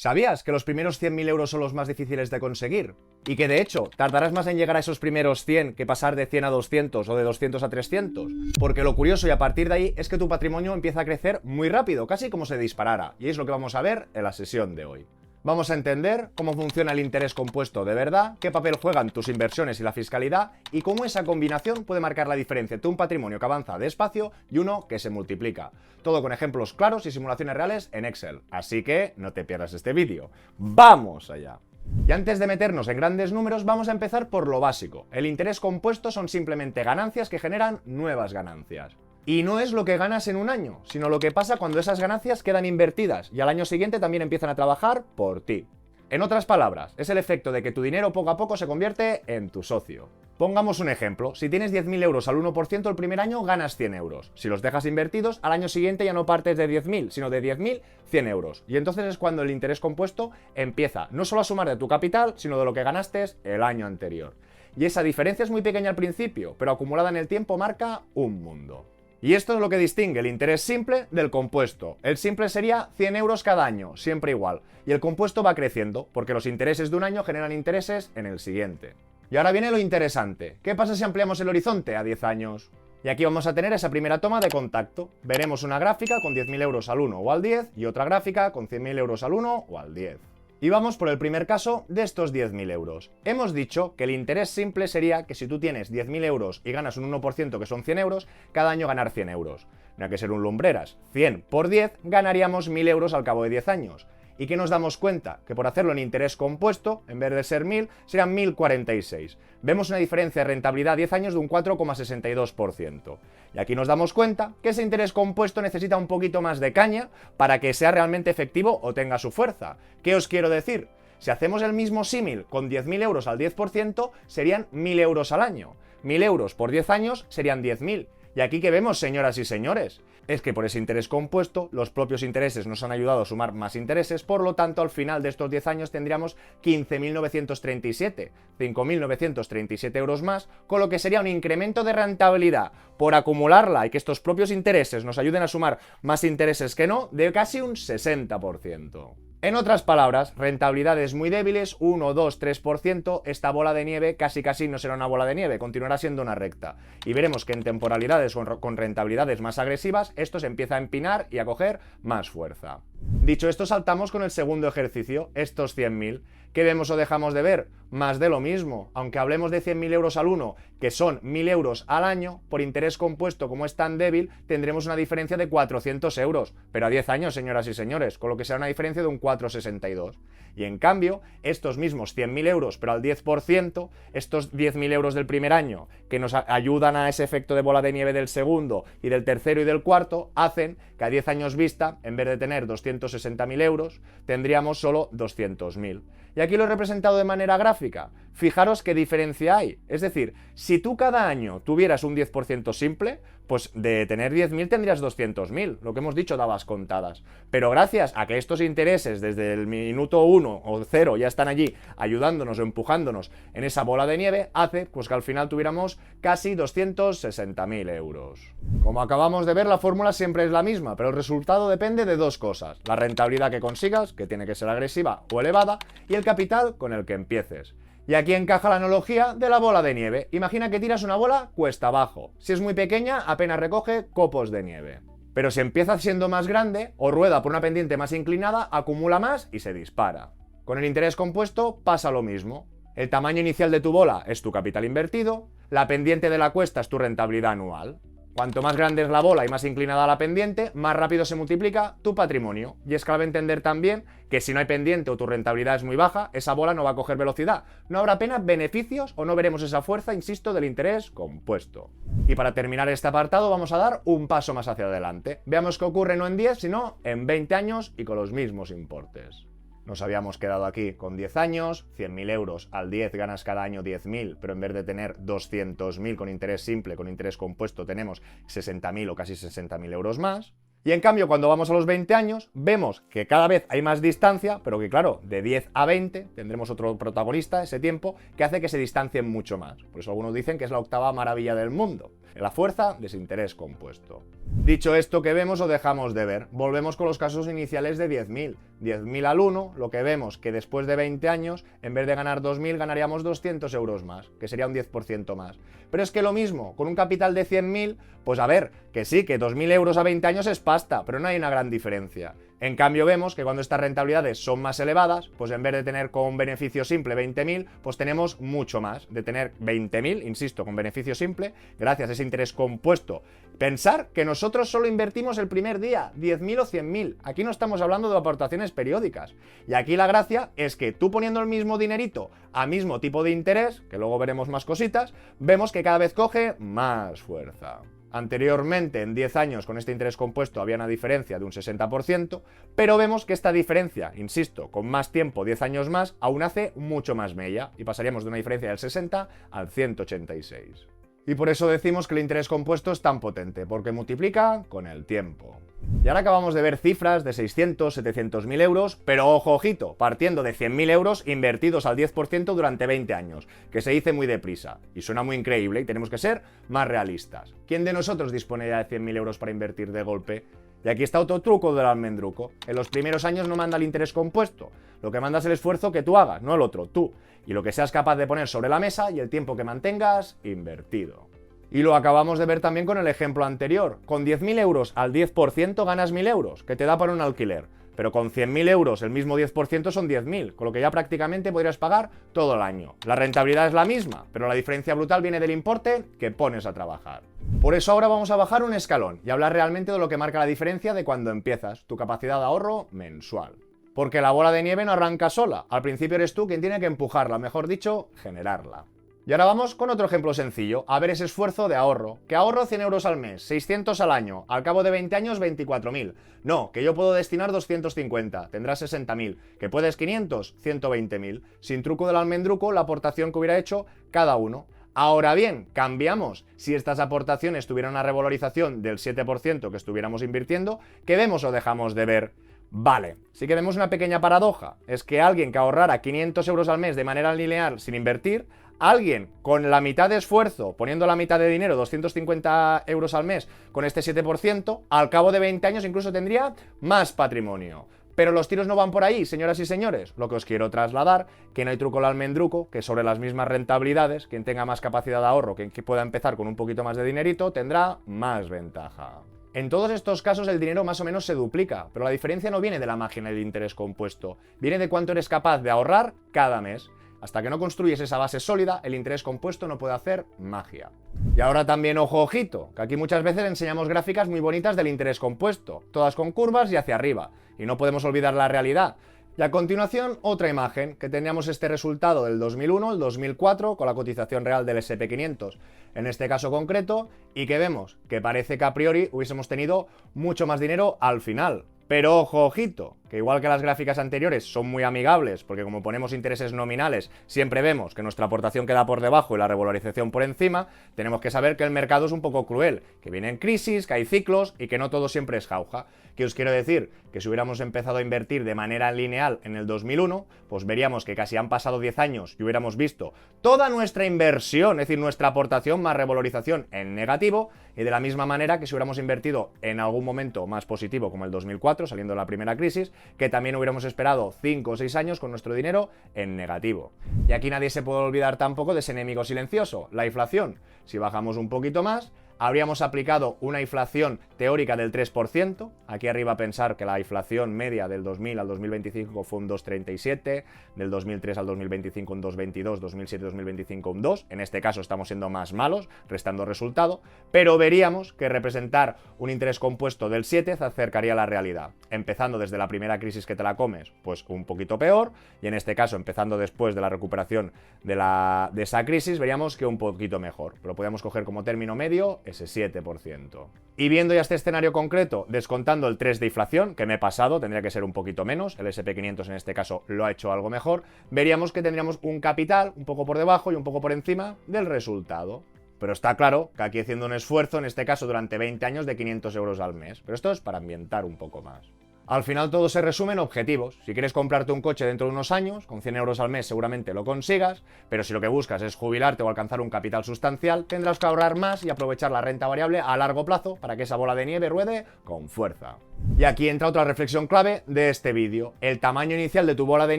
¿Sabías que los primeros 100.000 euros son los más difíciles de conseguir? Y que de hecho tardarás más en llegar a esos primeros 100 que pasar de 100 a 200 o de 200 a 300. Porque lo curioso y a partir de ahí es que tu patrimonio empieza a crecer muy rápido, casi como si disparara. Y es lo que vamos a ver en la sesión de hoy. Vamos a entender cómo funciona el interés compuesto de verdad, qué papel juegan tus inversiones y la fiscalidad y cómo esa combinación puede marcar la diferencia entre un patrimonio que avanza despacio y uno que se multiplica. Todo con ejemplos claros y simulaciones reales en Excel. Así que no te pierdas este vídeo. ¡Vamos allá! Y antes de meternos en grandes números, vamos a empezar por lo básico. El interés compuesto son simplemente ganancias que generan nuevas ganancias. Y no es lo que ganas en un año, sino lo que pasa cuando esas ganancias quedan invertidas y al año siguiente también empiezan a trabajar por ti. En otras palabras, es el efecto de que tu dinero poco a poco se convierte en tu socio. Pongamos un ejemplo, si tienes 10.000 euros al 1% el primer año ganas 100 euros. Si los dejas invertidos, al año siguiente ya no partes de 10.000, sino de 10.000, 100 euros. Y entonces es cuando el interés compuesto empieza no solo a sumar de tu capital, sino de lo que ganaste el año anterior. Y esa diferencia es muy pequeña al principio, pero acumulada en el tiempo marca un mundo. Y esto es lo que distingue el interés simple del compuesto. El simple sería 100 euros cada año, siempre igual. Y el compuesto va creciendo, porque los intereses de un año generan intereses en el siguiente. Y ahora viene lo interesante. ¿Qué pasa si ampliamos el horizonte a 10 años? Y aquí vamos a tener esa primera toma de contacto. Veremos una gráfica con 10.000 euros al 1 o al 10 y otra gráfica con 100.000 euros al 1 o al 10. Y vamos por el primer caso de estos 10.000 euros. Hemos dicho que el interés simple sería que si tú tienes 10.000 euros y ganas un 1% que son 100 euros, cada año ganar 100 euros. No hay que ser un lumbreras. 100 por 10 ganaríamos 1.000 euros al cabo de 10 años. ¿Y qué nos damos cuenta? Que por hacerlo en interés compuesto, en vez de ser 1.000, serán 1.046. Vemos una diferencia de rentabilidad a 10 años de un 4,62%. Y aquí nos damos cuenta que ese interés compuesto necesita un poquito más de caña para que sea realmente efectivo o tenga su fuerza. ¿Qué os quiero decir? Si hacemos el mismo símil con 10.000 euros al 10%, serían 1.000 euros al año. 1.000 euros por 10 años serían 10.000. Y aquí que vemos, señoras y señores, es que por ese interés compuesto, los propios intereses nos han ayudado a sumar más intereses, por lo tanto, al final de estos 10 años tendríamos 15.937, 5.937 euros más, con lo que sería un incremento de rentabilidad por acumularla y que estos propios intereses nos ayuden a sumar más intereses que no, de casi un 60%. En otras palabras, rentabilidades muy débiles, 1, 2, 3%, esta bola de nieve casi no será una bola de nieve, continuará siendo una recta. Y veremos que en temporalidades con rentabilidades más agresivas, esto se empieza a empinar y a coger más fuerza. Dicho esto, saltamos con el segundo ejercicio, estos 100.000. ¿Qué vemos o dejamos de ver? Más de lo mismo. Aunque hablemos de 100.000 euros al 1, que son 1.000 euros al año, por interés compuesto como es tan débil, tendremos una diferencia de 400 euros. Pero a 10 años, señoras y señores, con lo que será una diferencia de un 4,62. Y en cambio, estos mismos 100.000 euros, pero al 10%, estos 10.000 euros del primer año, que nos ayudan a ese efecto de bola de nieve del segundo y del tercero y del cuarto, hacen que a 10 años vista, en vez de tener 260.000 euros, tendríamos solo 200.000. Y aquí lo he representado de manera gráfica. Fijaros qué diferencia hay. Es decir, si tú cada año tuvieras un 10% simple, pues de tener 10.000 tendrías 200.000. Lo que hemos dicho, dabas contadas. Pero gracias a que estos intereses desde el minuto 1 o 0 ya están allí ayudándonos o empujándonos en esa bola de nieve, hace pues que al final tuviéramos casi 260.000 euros. Como acabamos de ver, la fórmula siempre es la misma, pero el resultado depende de dos cosas. La rentabilidad que consigas, que tiene que ser agresiva o elevada, y el capital con el que empieces. Y aquí encaja la analogía de la bola de nieve. Imagina que tiras una bola cuesta abajo. Si es muy pequeña, apenas recoge copos de nieve. Pero si empieza siendo más grande o rueda por una pendiente más inclinada, acumula más y se dispara. Con el interés compuesto pasa lo mismo. El tamaño inicial de tu bola es tu capital invertido, la pendiente de la cuesta es tu rentabilidad anual. Cuanto más grande es la bola y más inclinada la pendiente, más rápido se multiplica tu patrimonio. Y es clave entender también que si no hay pendiente o tu rentabilidad es muy baja, esa bola no va a coger velocidad. No habrá apenas beneficios o no veremos esa fuerza, insisto, del interés compuesto. Y para terminar este apartado vamos a dar un paso más hacia adelante. Veamos qué ocurre no en 10, sino en 20 años y con los mismos importes. Nos habíamos quedado aquí con 10 años, 100.000 euros al 10 ganas cada año 10.000, pero en vez de tener 200.000 con interés simple, con interés compuesto, tenemos 60.000 o casi 60.000 euros más. Y en cambio, cuando vamos a los 20 años, vemos que cada vez hay más distancia, pero que claro, de 10 a 20 tendremos otro protagonista ese tiempo que hace que se distancien mucho más. Por eso algunos dicen que es la octava maravilla del mundo. La fuerza de ese interés compuesto. Dicho esto, ¿qué vemos o dejamos de ver? Volvemos con los casos iniciales de 10.000. 10.000 al 1, lo que vemos que después de 20 años, en vez de ganar 2.000, ganaríamos 200 euros más, que sería un 10% más. Pero es que lo mismo, con un capital de 100.000, pues a ver, que sí, que 2.000 euros a 20 años es pasta, pero no hay una gran diferencia. En cambio vemos que cuando estas rentabilidades son más elevadas, pues en vez de tener con beneficio simple 20.000, pues tenemos mucho más. De tener 20.000, insisto, con beneficio simple, gracias a ese interés compuesto. Pensar que nosotros solo invertimos el primer día, 10.000 o 100.000. Aquí no estamos hablando de aportaciones periódicas. Y aquí la gracia es que tú poniendo el mismo dinerito a mismo tipo de interés, que luego veremos más cositas, vemos que cada vez coge más fuerza. Anteriormente, en 10 años, con este interés compuesto había una diferencia de un 60%, pero vemos que esta diferencia, insisto, con más tiempo, 10 años más, aún hace mucho más mella, y pasaríamos de una diferencia del 60 al 186. Y por eso decimos que el interés compuesto es tan potente, porque multiplica con el tiempo. Y ahora acabamos de ver cifras de 600, 700.000 euros, pero ojo, ojito, partiendo de 100.000 euros invertidos al 10% durante 20 años, que se dice muy deprisa, y suena muy increíble, y tenemos que ser más realistas. ¿Quién de nosotros dispone ya de 100.000 euros para invertir de golpe? Y aquí está otro truco del almendruco. En los primeros años no manda el interés compuesto, lo que manda es el esfuerzo que tú hagas, no el otro, tú, y lo que seas capaz de poner sobre la mesa y el tiempo que mantengas invertido. Y lo acabamos de ver también con el ejemplo anterior. Con 10.000 euros al 10% ganas 1.000 euros, que te da para un alquiler. Pero con 100.000 euros el mismo 10% son 10.000, con lo que ya prácticamente podrías pagar todo el año. La rentabilidad es la misma, pero la diferencia brutal viene del importe que pones a trabajar. Por eso ahora vamos a bajar un escalón y hablar realmente de lo que marca la diferencia de cuando empiezas, tu capacidad de ahorro mensual. Porque la bola de nieve no arranca sola, al principio eres tú quien tiene que empujarla, mejor dicho, generarla. Y ahora vamos con otro ejemplo sencillo, a ver ese esfuerzo de ahorro. Que ahorro 100 euros al mes, 600 al año, al cabo de 20 años 24.000. No, que yo puedo destinar 250, tendrás 60.000. Que puedes 500, 120.000. Sin truco del almendruco, la aportación que hubiera hecho cada uno. Ahora bien, cambiamos. Si estas aportaciones tuvieran una revalorización del 7% que estuviéramos invirtiendo, ¿qué vemos o dejamos de ver? Vale, sí que vemos una pequeña paradoja. Es que alguien que ahorrara 500 euros al mes de manera lineal sin invertir, alguien con la mitad de esfuerzo, poniendo la mitad de dinero, 250 euros al mes, con este 7%, al cabo de 20 años incluso tendría más patrimonio. Pero los tiros no van por ahí, señoras y señores. Lo que os quiero trasladar, que no hay truco al almendruco, que sobre las mismas rentabilidades, quien tenga más capacidad de ahorro, quien pueda empezar con un poquito más de dinerito, tendrá más ventaja. En todos estos casos el dinero más o menos se duplica, pero la diferencia no viene de la magia del interés compuesto, viene de cuánto eres capaz de ahorrar cada mes. Hasta que no construyes esa base sólida, el interés compuesto no puede hacer magia. Y ahora también, ojo, ojito, que aquí muchas veces enseñamos gráficas muy bonitas del interés compuesto, todas con curvas y hacia arriba, y no podemos olvidar la realidad. Y a continuación, otra imagen, que teníamos este resultado del 2001, el 2004, con la cotización real del S&P 500, en este caso concreto, y que vemos que parece que a priori hubiésemos tenido mucho más dinero al final. Pero ojo, ojito, que igual que las gráficas anteriores son muy amigables, porque como ponemos intereses nominales, siempre vemos que nuestra aportación queda por debajo y la revalorización por encima, tenemos que saber que el mercado es un poco cruel, que vienen crisis, que hay ciclos y que no todo siempre es jauja. ¿Qué os quiero decir? Que si hubiéramos empezado a invertir de manera lineal en el 2001, pues veríamos que casi han pasado 10 años y hubiéramos visto toda nuestra inversión, es decir, nuestra aportación más revalorización en negativo, y de la misma manera que si hubiéramos invertido en algún momento más positivo como el 2004, saliendo de la primera crisis, que también hubiéramos esperado 5 o 6 años con nuestro dinero en negativo. Y aquí nadie se puede olvidar tampoco de ese enemigo silencioso, la inflación. Si bajamos un poquito más, habríamos aplicado una inflación teórica del 3%, aquí arriba pensar que la inflación media del 2000 al 2025 fue un 2,37, del 2003 al 2025 un 2,22, 2007-2025 un 2, en este caso estamos siendo más malos, restando resultado, pero veríamos que representar un interés compuesto del 7 se acercaría a la realidad, empezando desde la primera crisis que te la comes, pues un poquito peor, y en este caso empezando después de la recuperación de esa crisis, veríamos que un poquito mejor, pero podemos coger como término medio ese 7%. Y viendo ya este escenario concreto, descontando el 3 de inflación, que me he pasado, tendría que ser un poquito menos, el S&P 500 en este caso lo ha hecho algo mejor, veríamos que tendríamos un capital un poco por debajo y un poco por encima del resultado. Pero está claro que aquí haciendo un esfuerzo, en este caso durante 20 años, de 500 euros al mes. Pero esto es para ambientar un poco más. Al final todo se resume en objetivos. Si quieres comprarte un coche dentro de unos años, con 100 euros al mes seguramente lo consigas, pero si lo que buscas es jubilarte o alcanzar un capital sustancial, tendrás que ahorrar más y aprovechar la renta variable a largo plazo para que esa bola de nieve ruede con fuerza. Y aquí entra otra reflexión clave de este vídeo. El tamaño inicial de tu bola de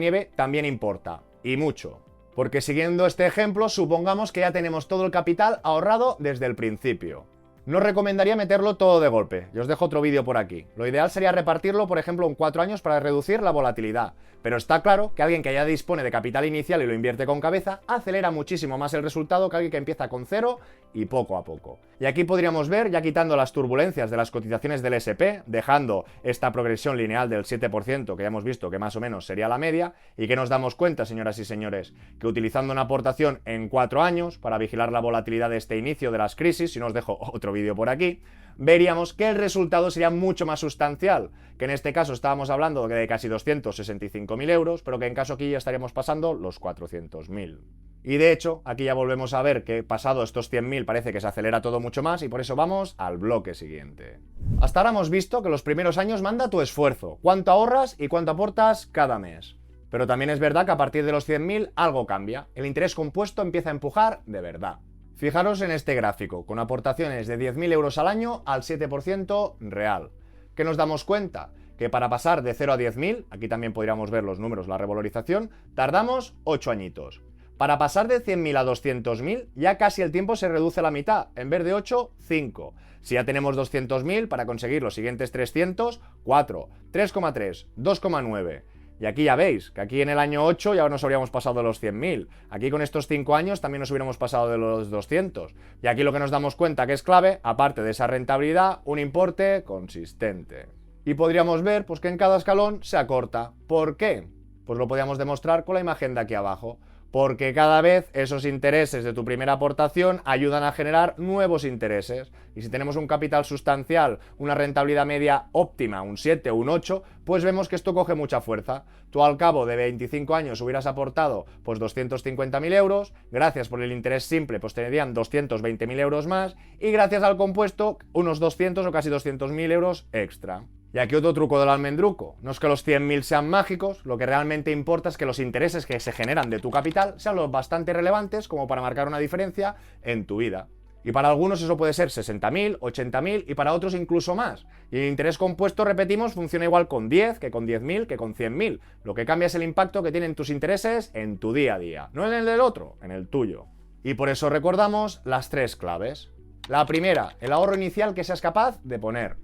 nieve también importa, y mucho. Porque siguiendo este ejemplo, supongamos que ya tenemos todo el capital ahorrado desde el principio. No recomendaría meterlo todo de golpe, y os dejo otro vídeo por aquí. Lo ideal sería repartirlo, por ejemplo, en 4 años para reducir la volatilidad. Pero está claro que alguien que ya dispone de capital inicial y lo invierte con cabeza, acelera muchísimo más el resultado que alguien que empieza con cero y poco a poco. Y aquí podríamos ver, ya quitando las turbulencias de las cotizaciones del S&P, dejando esta progresión lineal del 7%, que ya hemos visto que más o menos sería la media, y que nos damos cuenta, señoras y señores, que utilizando una aportación en 4 años, para vigilar la volatilidad de este inicio de las crisis, si no os dejo otro vídeo por aquí, veríamos que el resultado sería mucho más sustancial, que en este caso estábamos hablando de casi 265.000 euros, pero que en caso aquí ya estaríamos pasando los 400.000. Y de hecho, aquí ya volvemos a ver que pasado estos 100.000 parece que se acelera todo mucho más y por eso vamos al bloque siguiente. Hasta ahora hemos visto que los primeros años manda tu esfuerzo, cuánto ahorras y cuánto aportas cada mes. Pero también es verdad que a partir de los 100.000 algo cambia, el interés compuesto empieza a empujar de verdad. Fijaros en este gráfico, con aportaciones de 10.000 euros al año al 7% real. ¿Qué nos damos cuenta? Que para pasar de 0 a 10.000, aquí también podríamos ver los números, la revalorización, tardamos 8 añitos. Para pasar de 100.000 a 200.000, ya casi el tiempo se reduce a la mitad, en vez de 8, 5. Si ya tenemos 200.000, para conseguir los siguientes 300, 4, 3,3, 2,9... Y aquí ya veis, que aquí en el año 8 ya nos habríamos pasado de los 100.000. Aquí con estos 5 años también nos hubiéramos pasado de los 200. Y aquí lo que nos damos cuenta que es clave, aparte de esa rentabilidad, un importe consistente. Y podríamos ver pues, que en cada escalón se acorta. ¿Por qué? Pues lo podríamos demostrar con la imagen de aquí abajo. Porque cada vez esos intereses de tu primera aportación ayudan a generar nuevos intereses. Y si tenemos un capital sustancial, una rentabilidad media óptima, un 7 o un 8, pues vemos que esto coge mucha fuerza. Tú al cabo de 25 años hubieras aportado pues 250.000 euros, gracias por el interés simple pues tendrían 220.000 euros más y gracias al compuesto unos 200 o casi 200.000 euros extra. Y aquí otro truco del almendruco. No es que los 100.000 sean mágicos, lo que realmente importa es que los intereses que se generan de tu capital sean los bastante relevantes como para marcar una diferencia en tu vida. Y para algunos eso puede ser 60.000, 80.000 y para otros incluso más. Y el interés compuesto, repetimos, funciona igual con 10, que con 10.000, que con 100.000. Lo que cambia es el impacto que tienen tus intereses en tu día a día. No en el del otro, en el tuyo. Y por eso recordamos las 3 claves. La primera, el ahorro inicial que seas capaz de poner.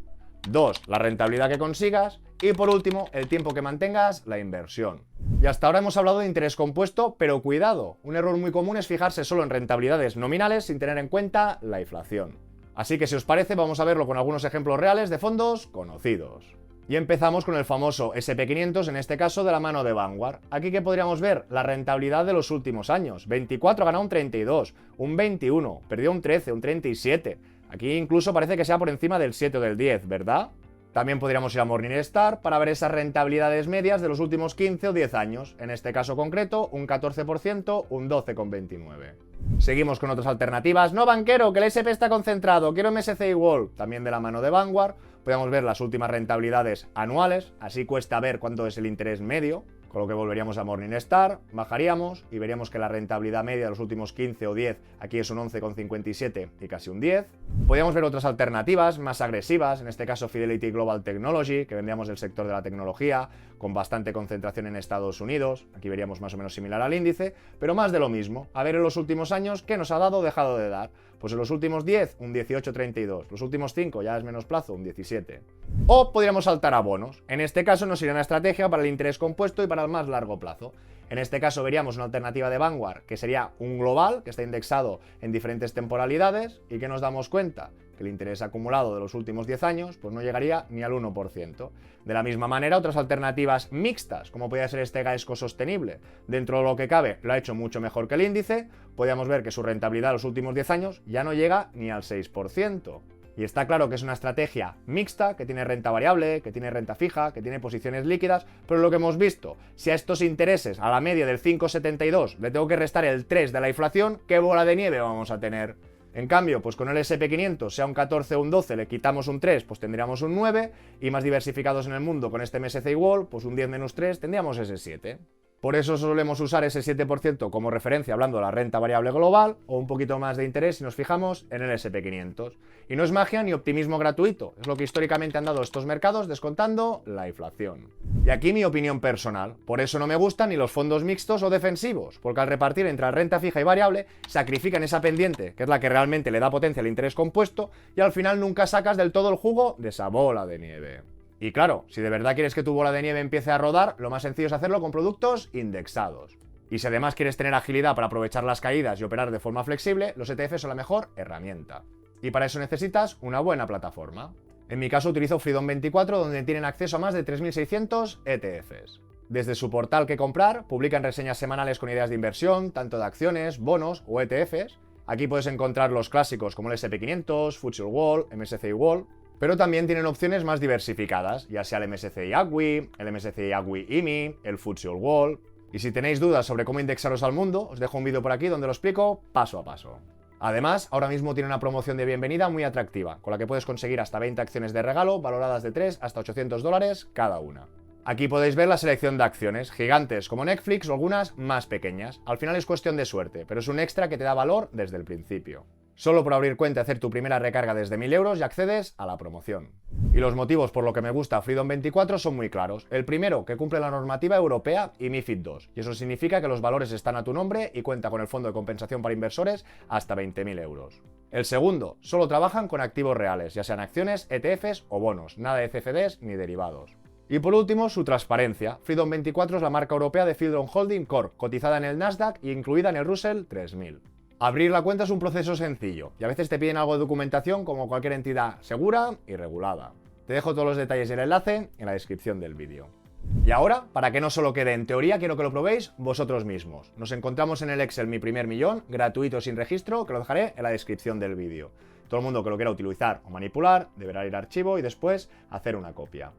2, la rentabilidad que consigas. Y por último, el tiempo que mantengas la inversión. Y hasta ahora hemos hablado de interés compuesto, pero cuidado, un error muy común es fijarse solo en rentabilidades nominales sin tener en cuenta la inflación. Así que si os parece, vamos a verlo con algunos ejemplos reales de fondos conocidos. Y empezamos con el famoso SP500, en este caso de la mano de Vanguard. Aquí que podríamos ver la rentabilidad de los últimos años. 24 ha ganado un 32, un 21, perdió un 13, un 37. Aquí incluso parece que sea por encima del 7 o del 10, ¿verdad? También podríamos ir a Morningstar para ver esas rentabilidades medias de los últimos 15 o 10 años. En este caso concreto, un 14%, un 12,29. Seguimos con otras alternativas. No, banquero, que el SP está concentrado, quiero MSCI World. También de la mano de Vanguard. Podríamos ver las últimas rentabilidades anuales, así cuesta ver cuánto es el interés medio. Con lo que volveríamos a Morningstar, bajaríamos y veríamos que la rentabilidad media de los últimos 15 o 10 aquí es un 11,57 y casi un 10. Podríamos ver otras alternativas más agresivas, en este caso Fidelity Global Technology, que vendríamos del sector de la tecnología, con bastante concentración en Estados Unidos. Aquí veríamos más o menos similar al índice, pero más de lo mismo. A ver en los últimos años qué nos ha dado o dejado de dar. Pues en los últimos 10, un 18,32. Los últimos 5, ya es menos plazo, un 17. O podríamos saltar a bonos. En este caso nos iría una estrategia para el interés compuesto y para el más largo plazo. En este caso veríamos una alternativa de Vanguard, que sería un global, que está indexado en diferentes temporalidades, y que nos damos cuenta que el interés acumulado de los últimos 10 años pues no llegaría ni al 1%. De la misma manera, otras alternativas mixtas, como podría ser este Gaesco sostenible, dentro de lo que cabe lo ha hecho mucho mejor que el índice, podríamos ver que su rentabilidad de los últimos 10 años ya no llega ni al 6%. Y está claro que es una estrategia mixta, que tiene renta variable, que tiene renta fija, que tiene posiciones líquidas, pero lo que hemos visto, si a estos intereses, a la media del 5,72, le tengo que restar el 3 de la inflación, ¿qué bola de nieve vamos a tener? En cambio, pues con el SP500, sea un 14 o un 12, le quitamos un 3, pues tendríamos un 9, y más diversificados en el mundo con este MSCI World, pues un 10 menos 3, tendríamos ese 7. Por eso solemos usar ese 7% como referencia hablando de la renta variable global, o un poquito más de interés si nos fijamos en el SP500. Y no es magia ni optimismo gratuito, es lo que históricamente han dado estos mercados descontando la inflación. Y aquí mi opinión personal, por eso no me gustan ni los fondos mixtos o defensivos, porque al repartir entre renta fija y variable, sacrifican esa pendiente, que es la que realmente le da potencia al interés compuesto, y al final nunca sacas del todo el jugo de esa bola de nieve. Y claro, si de verdad quieres que tu bola de nieve empiece a rodar, lo más sencillo es hacerlo con productos indexados. Y si además quieres tener agilidad para aprovechar las caídas y operar de forma flexible, los ETFs son la mejor herramienta. Y para eso necesitas una buena plataforma. En mi caso utilizo Freedom24, donde tienen acceso a más de 3.600 ETFs. Desde su portal Que Comprar, publican reseñas semanales con ideas de inversión, tanto de acciones, bonos o ETFs. Aquí puedes encontrar los clásicos como el SP500, Future World, MSCI World, pero también tienen opciones más diversificadas, ya sea el MSCI AGWI, el MSCI AGWI IMI, el FTSE All World. Y si tenéis dudas sobre cómo indexaros al mundo, os dejo un vídeo por aquí donde lo explico paso a paso. Además, ahora mismo tiene una promoción de bienvenida muy atractiva, con la que puedes conseguir hasta 20 acciones de regalo valoradas de 3 hasta $800 cada una. Aquí podéis ver la selección de acciones, gigantes como Netflix o algunas más pequeñas. Al final es cuestión de suerte, pero es un extra que te da valor desde el principio. Solo por abrir cuenta y hacer tu primera recarga desde 1.000 euros ya accedes a la promoción. Y los motivos por lo que me gusta Freedom24 son muy claros. El primero, que cumple la normativa europea y MiFID II, y eso significa que los valores están a tu nombre y cuenta con el fondo de compensación para inversores hasta 20.000 euros. El segundo, solo trabajan con activos reales, ya sean acciones, ETFs o bonos, nada de CFDs ni derivados. Y por último, su transparencia. Freedom24 es la marca europea de Freedom Holding Corp, cotizada en el Nasdaq e incluida en el Russell 3000. Abrir la cuenta es un proceso sencillo, y a veces te piden algo de documentación como cualquier entidad segura y regulada. Te dejo todos los detalles y el enlace en la descripción del vídeo. Y ahora, para que no solo quede en teoría, quiero que lo probéis vosotros mismos. Nos encontramos en el Excel Mi Primer Millón, gratuito sin registro, que lo dejaré en la descripción del vídeo. Todo el mundo que lo quiera utilizar o manipular deberá ir a archivo y después hacer una copia.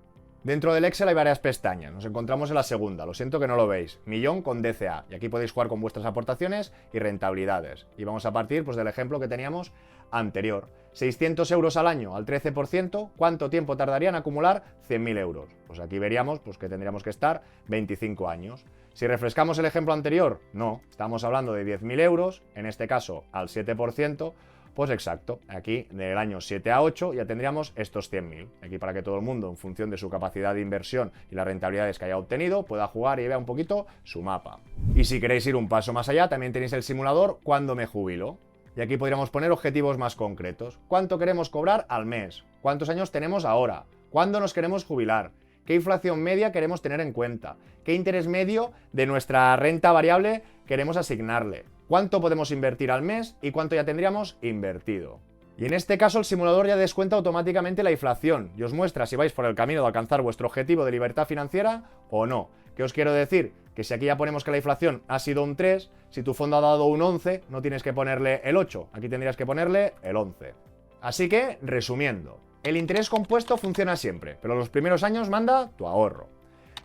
Dentro del Excel hay varias pestañas, nos encontramos en la segunda, lo siento que no lo veis, millón con DCA, y aquí podéis jugar con vuestras aportaciones y rentabilidades. Y vamos a partir pues, del ejemplo que teníamos anterior. 600 euros al año al 13%, ¿cuánto tiempo tardaría en acumular 100.000 euros? Pues aquí veríamos pues, que tendríamos que estar 25 años. Si refrescamos el ejemplo anterior, no, estamos hablando de 10.000 euros, en este caso al 7%, pues exacto, aquí del año 7 a 8 ya tendríamos estos 100.000. Aquí para que todo el mundo, en función de su capacidad de inversión y las rentabilidades que haya obtenido, pueda jugar y vea un poquito su mapa. Y si queréis ir un paso más allá, también tenéis el simulador ¿Cuándo me jubilo? Y aquí podríamos poner objetivos más concretos. ¿Cuánto queremos cobrar al mes? ¿Cuántos años tenemos ahora? ¿Cuándo nos queremos jubilar? ¿Qué inflación media queremos tener en cuenta? ¿Qué interés medio de nuestra renta variable queremos asignarle? ¿Cuánto podemos invertir al mes y cuánto ya tendríamos invertido? Y en este caso el simulador ya descuenta automáticamente la inflación y os muestra si vais por el camino de alcanzar vuestro objetivo de libertad financiera o no. ¿Qué os quiero decir? Que si aquí ya ponemos que la inflación ha sido un 3, si tu fondo ha dado un 11, no tienes que ponerle el 8, aquí tendrías que ponerle el 11. Así que, resumiendo, el interés compuesto funciona siempre, pero los primeros años manda tu ahorro.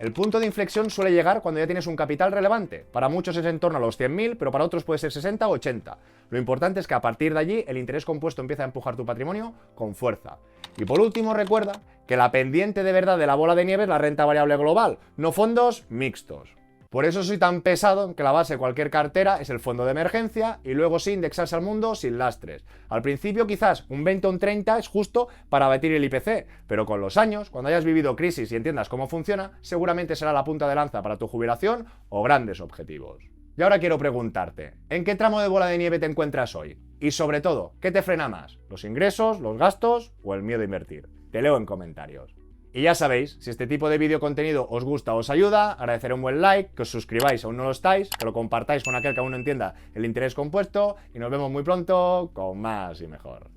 El punto de inflexión suele llegar cuando ya tienes un capital relevante. Para muchos es en torno a los 100.000, pero para otros puede ser 60 o 80. Lo importante es que a partir de allí el interés compuesto empieza a empujar tu patrimonio con fuerza. Y por último, recuerda que la pendiente de verdad de la bola de nieve es la renta variable global, no fondos mixtos. Por eso soy tan pesado en que la base de cualquier cartera es el fondo de emergencia y luego sí indexarse al mundo sin lastres. Al principio quizás un 20 o un 30 es justo para batir el IPC, pero con los años, cuando hayas vivido crisis y entiendas cómo funciona, seguramente será la punta de lanza para tu jubilación o grandes objetivos. Y ahora quiero preguntarte, ¿en qué tramo de bola de nieve te encuentras hoy? Y sobre todo, ¿qué te frena más? ¿Los ingresos, los gastos o el miedo a invertir? Te leo en comentarios. Y ya sabéis, si este tipo de vídeo contenido os gusta o os ayuda, agradeceré un buen like, que os suscribáis si aún no lo estáis, que lo compartáis con aquel que aún no entienda el interés compuesto y nos vemos muy pronto con más y mejor.